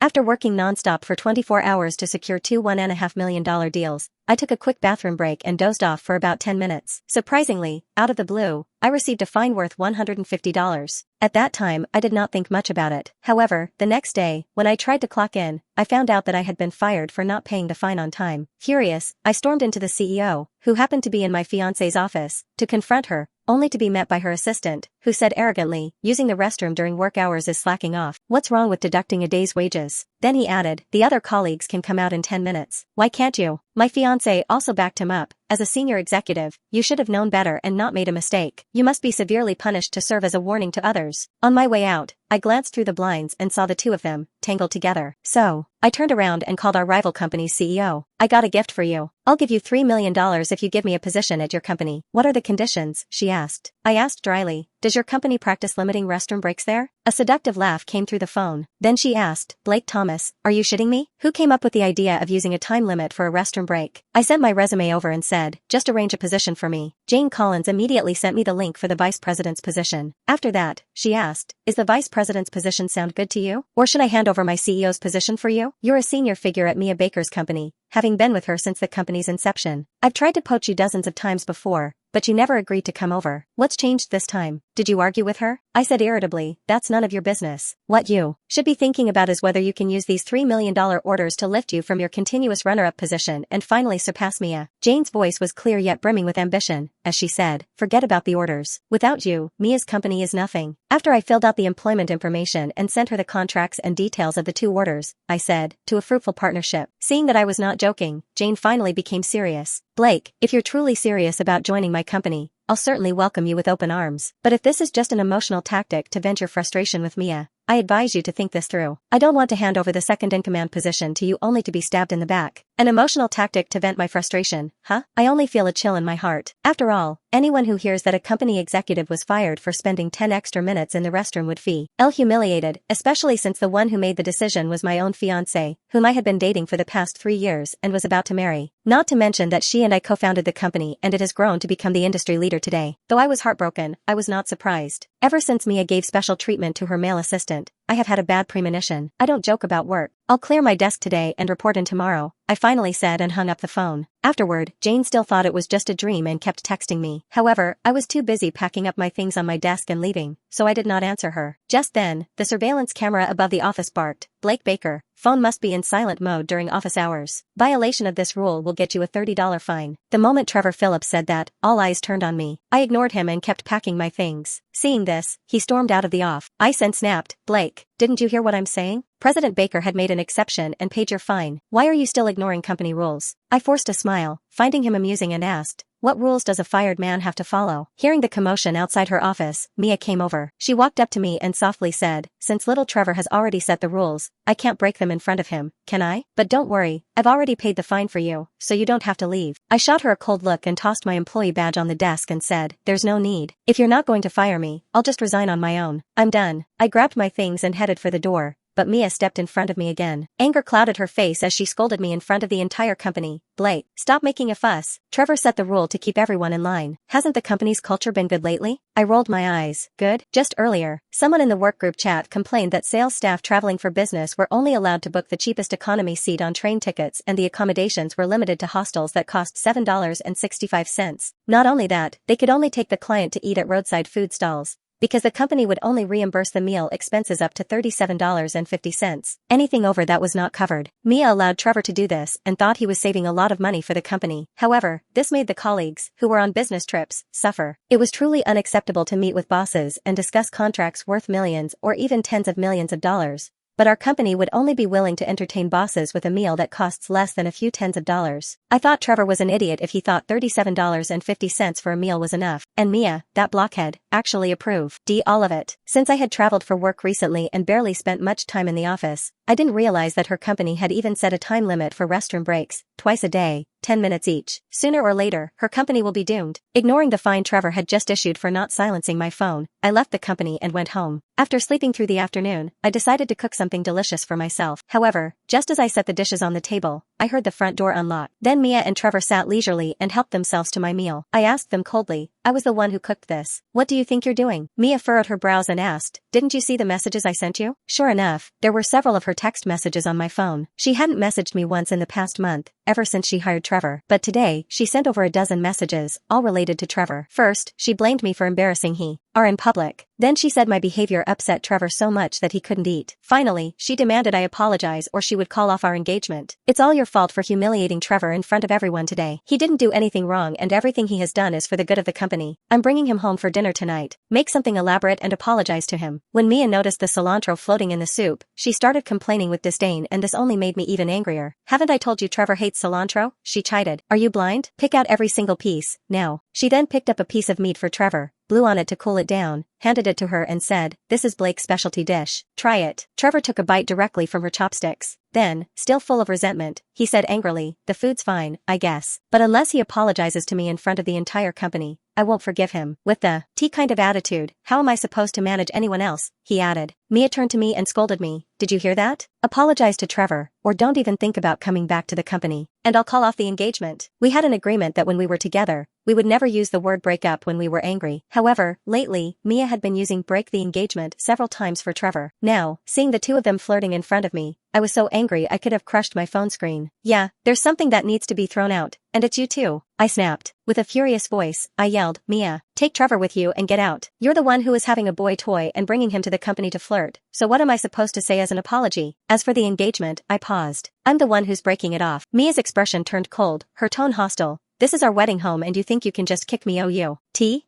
After working nonstop for 24 hours to secure two $1.5 million deals, I took a quick bathroom break and dozed off for about 10 minutes. Surprisingly, out of the blue, I received a fine worth $150. At that time, I did not think much about it. However, the next day, when I tried to clock in, I found out that I had been fired for not paying the fine on time. Furious, I stormed into the CEO, who happened to be in my fiancé's office, to confront her, only to be met by her assistant, who said arrogantly, using the restroom during work hours is slacking off. What's wrong with deducting a day's wages? Then he added, the other colleagues can come out in 10 minutes. Why can't you? My fiancé also backed him up. As a senior executive, you should have known better and not made a mistake. You must be severely punished to serve as a warning to others. On my way out, I glanced through the blinds and saw the two of them, tangled together. So, I turned around and called our rival company's CEO. I got a gift for you. I'll give you $3 million if you give me a position at your company. What are the conditions? She asked. I asked dryly, does your company practice limiting restroom breaks there? A seductive laugh came through the phone. Then she asked, Blake Thomas, are you shitting me? Who came up with the idea of using a time limit for a restroom break? I sent my resume over and said, just arrange a position for me. Jane Collins immediately sent me the link for the vice president's position. After that, she asked, is the vice president's position sound good to you? Or should I hand over my CEO's position for you? You're a senior figure at Mia Baker's company, having been with her since the company's inception. I've tried to poach you dozens of times before, but you never agreed to come over. What's changed this time? Did you argue with her? I said irritably, that's none of your business. What you should be thinking about is whether you can use these $3 million orders to lift you from your continuous runner-up position and finally surpass Mia. Jane's voice was clear yet brimming with ambition, as she said, forget about the orders. Without you, Mia's company is nothing. After I filled out the employment information and sent her the contracts and details of the two orders, I said, to a fruitful partnership. Seeing that I was not joking, Jane finally became serious. Blake, if you're truly serious about joining my company, I'll certainly welcome you with open arms. But if this is just an emotional tactic to vent your frustration with Mia, I advise you to think this through. I don't want to hand over the second-in-command position to you only to be stabbed in the back. An emotional tactic to vent my frustration, huh? I only feel a chill in my heart. After all, anyone who hears that a company executive was fired for spending 10 extra minutes in the restroom would feel humiliated, especially since the one who made the decision was my own fiancé, whom I had been dating for the past 3 years and was about to marry. Not to mention that she and I co-founded the company and it has grown to become the industry leader today. Though I was heartbroken, I was not surprised. Ever since Mia gave special treatment to her male assistant, I have had a bad premonition. I don't joke about work. I'll clear my desk today and report in tomorrow, I finally said and hung up the phone. Afterward, Jane still thought it was just a dream and kept texting me. However, I was too busy packing up my things on my desk and leaving, so I did not answer her. Just then, the surveillance camera above the office barked, Blake Baker, phone must be in silent mode during office hours. Violation of this rule will get you a $30 fine. The moment Trevor Phillips said that, all eyes turned on me. I ignored him and kept packing my things. Seeing this, he stormed out of the office. I snapped, Blake, didn't you hear what I'm saying? President Baker had made an exception and paid your fine. Why are you still ignoring company rules? I forced a smile, finding him amusing, and asked, what rules does a fired man have to follow? Hearing the commotion outside her office, Mia came over. She walked up to me and softly said, since little Trevor has already set the rules, I can't break them in front of him, can I? But don't worry, I've already paid the fine for you, so you don't have to leave. I shot her a cold look and tossed my employee badge on the desk and said, there's no need. If you're not going to fire me, I'll just resign on my own. I'm done. I grabbed my things and headed for the door, but Mia stepped in front of me again. Anger clouded her face as she scolded me in front of the entire company. Blake, stop making a fuss. Trevor set the rule to keep everyone in line. Hasn't the company's culture been good lately? I rolled my eyes. Good? Just earlier, someone in the workgroup chat complained that sales staff traveling for business were only allowed to book the cheapest economy seat on train tickets and the accommodations were limited to hostels that cost $7.65. Not only that, they could only take the client to eat at roadside food stalls, because the company would only reimburse the meal expenses up to $37.50. Anything over that was not covered. Mia allowed Trevor to do this and thought he was saving a lot of money for the company. However, this made the colleagues, who were on business trips, suffer. It was truly unacceptable to meet with bosses and discuss contracts worth millions or even tens of millions of dollars. But our company would only be willing to entertain bosses with a meal that costs less than a few tens of dollars. I thought Trevor was an idiot if he thought $37.50 for a meal was enough. And Mia, that blockhead, actually approved. All of it. Since I had traveled for work recently and barely spent much time in the office, I didn't realize that her company had even set a time limit for restroom breaks, twice a day, 10 minutes each. Sooner or later, her company will be doomed. Ignoring the fine Trevor had just issued for not silencing my phone, I left the company and went home. After sleeping through the afternoon, I decided to cook something delicious for myself. However, just as I set the dishes on the table, I heard the front door unlock. Then Mia and Trevor sat leisurely and helped themselves to my meal. I asked them coldly, I was the one who cooked this. What do you think you're doing? Mia furrowed her brows and asked, didn't you see the messages I sent you? Sure enough, there were several of her text messages on my phone. She hadn't messaged me once in the past month, ever since she hired Trevor. But today, she sent over a dozen messages, all related to Trevor. First, she blamed me for embarrassing her in public. Then she said my behavior upset Trevor so much that he couldn't eat. Finally, she demanded I apologize or she would call off our engagement. It's all your fault for humiliating Trevor in front of everyone today. He didn't do anything wrong and everything he has done is for the good of the company. I'm bringing him home for dinner tonight. Make something elaborate and apologize to him. When Mia noticed the cilantro floating in the soup, she started complaining with disdain and this only made me even angrier. Haven't I told you Trevor hates cilantro? She chided. Are you blind? Pick out every single piece, now. She then picked up a piece of meat for Trevor, blew on it to cool it down, handed it to her and said, this is Blake's specialty dish. Try it. Trevor took a bite directly from her chopsticks. Then, still full of resentment, he said angrily, the food's fine, I guess. But unless he apologizes to me in front of the entire company, I won't forgive him. With the tea kind of attitude, how am I supposed to manage anyone else? He added. Mia turned to me and scolded me. Did you hear that? Apologize to Trevor, or don't even think about coming back to the company, and I'll call off the engagement. We had an agreement that when we were together, we would never use the word break up when we were angry. However, lately, Mia had been using break the engagement several times for Trevor. Now, seeing the two of them flirting in front of me, I was so angry I could have crushed my phone screen. Yeah, there's something that needs to be thrown out, and it's you too. I snapped. With a furious voice, I yelled, Mia, take Trevor with you and get out. You're the one who is having a boy toy and bringing him to the company to flirt, so what am I supposed to say as an apology? As for the engagement, I paused. I'm the one who's breaking it off. Mia's expression turned cold, her tone hostile. This is our wedding home and you think you can just kick me you?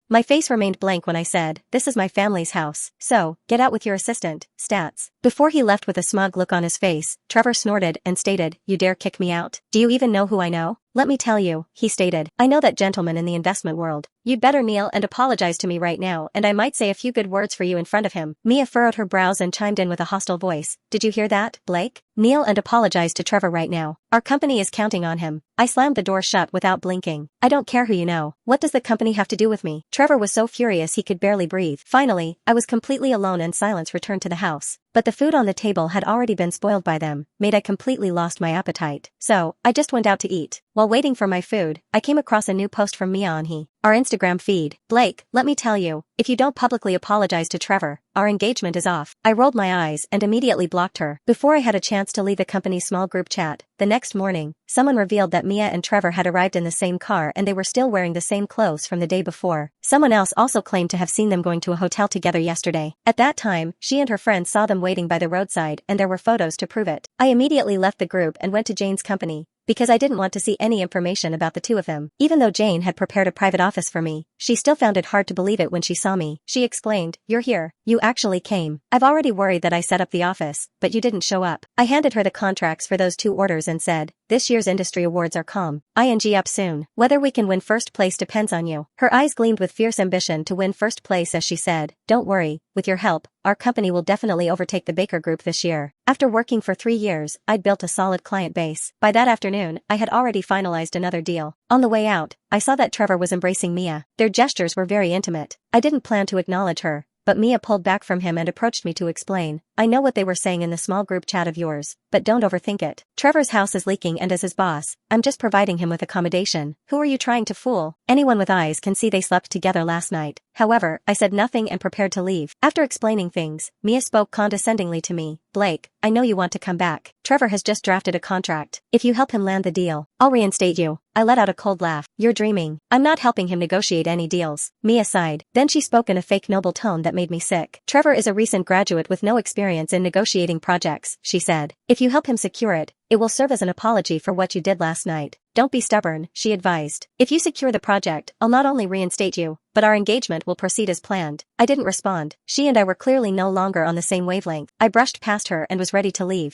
My face remained blank when I said, this is my family's house, so, get out with your assistant, Stats. Before he left with a smug look on his face, Trevor snorted and stated, you dare kick me out? Do you even know who I know? Let me tell you, he stated, I know that gentleman in the investment world. You'd better kneel and apologize to me right now and I might say a few good words for you in front of him. Mia furrowed her brows and chimed in with a hostile voice. Did you hear that, Blake? Kneel and apologize to Trevor right now. Our company is counting on him. I slammed the door shut without blinking. I don't care who you know. What does the company have to do with me? Trevor was so furious he could barely breathe. Finally, I was completely alone and silence returned to the house. But the food on the table had already been spoiled by them, made I completely lost my appetite. So, I just went out to eat. While waiting for my food, I came across a new post from Mia on our Instagram feed. Blake, let me tell you, if you don't publicly apologize to Trevor, our engagement is off. I rolled my eyes and immediately blocked her. Before I had a chance to leave the company's small group chat, the next morning, someone revealed that Mia and Trevor had arrived in the same car and they were still wearing the same clothes from the day before. Someone else also claimed to have seen them going to a hotel together yesterday. At that time, she and her friends saw them waiting by the roadside and there were photos to prove it. I immediately left the group and went to Jane's company, because I didn't want to see any information about the two of them. Even though Jane had prepared a private office for me, she still found it hard to believe it when she saw me. She explained, you're here. You actually came. I've already worried that I set up the office, but you didn't show up. I handed her the contracts for those 2 orders and said, this year's industry awards are ing up soon. Whether we can win first place depends on you. Her eyes gleamed with fierce ambition to win first place as she said, don't worry, with your help, our company will definitely overtake the Baker Group this year. After working for 3 years, I'd built a solid client base. By that afternoon, I had already finalized another deal. On the way out, I saw that Trevor was embracing Mia. Their gestures were very intimate. I didn't plan to acknowledge her, but Mia pulled back from him and approached me to explain. I know what they were saying in the small group chat of yours, but don't overthink it. Trevor's house is leaking and as his boss, I'm just providing him with accommodation. Who are you trying to fool? Anyone with eyes can see they slept together last night. However, I said nothing and prepared to leave. After explaining things, Mia spoke condescendingly to me. Blake, I know you want to come back. Trevor has just drafted a contract. If you help him land the deal, I'll reinstate you. I let out a cold laugh. You're dreaming. I'm not helping him negotiate any deals. Mia sighed. Then she spoke in a fake noble tone that made me sick. Trevor is a recent graduate with no experience in negotiating projects, she said. If you help him secure it, it will serve as an apology for what you did last night. Don't be stubborn, she advised. If you secure the project, I'll not only reinstate you, but our engagement will proceed as planned. I didn't respond. She and I were clearly no longer on the same wavelength. I brushed past her and was ready to leave.